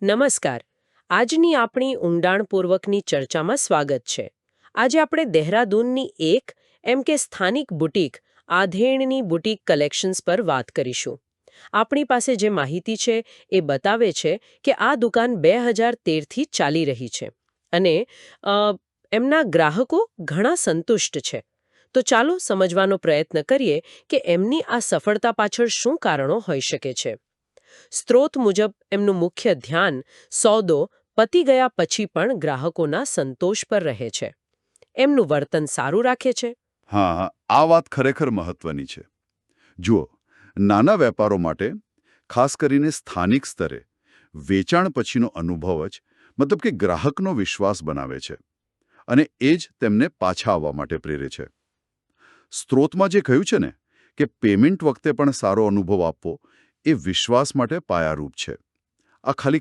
નમસ્કાર. આજની આપણી ઊંડાણપૂર્વકની ચર્ચામાં સ્વાગત છે. આજે આપણે દહેરાદૂનની એક એમ કે સ્થાનિક બુટીક આધેણની બુટીક કલેક્શન્સ પર વાત કરીશું. આપણી પાસે જે માહિતી છે એ બતાવે છે કે આ દુકાન 2013થી ચાલી રહી છે અને અ, એમના ગ્રાહકો ઘણા સંતુષ્ટ છે. તો ચાલો સમજવાનો પ્રયત્ન કરીએ કે એમની આ સફળતા પાછળ શું કારણો હોઈ શકે છે. સ્ત્રોત મુજબ એમનું મુખ્ય ધ્યાન સોદો પતી ગયા પછી પણ ગ્રાહકોના સંતોષ પર રહે છે. એમનું વર્તન સારું રાખે છે. હા, આ વાત ખરેખર મહત્વની છે. જુઓ, નાના વેપારો માટે, ખાસ કરીને સ્થાનિક સ્તરે, વેચાણ પછીનો અનુભવ જ મતલબ કે ગ્રાહકનો વિશ્વાસ બનાવે છે અને એ જ તેમને પાછા આવવા માટે પ્રેરે છે. સ્ત્રોતમાં જે કહ્યું છે ને કે પેમેન્ટ વખતે પણ સારો અનુભવ આપવો, એ વિશ્વાસ માટે પાયારૂપ છે. આ ખાલી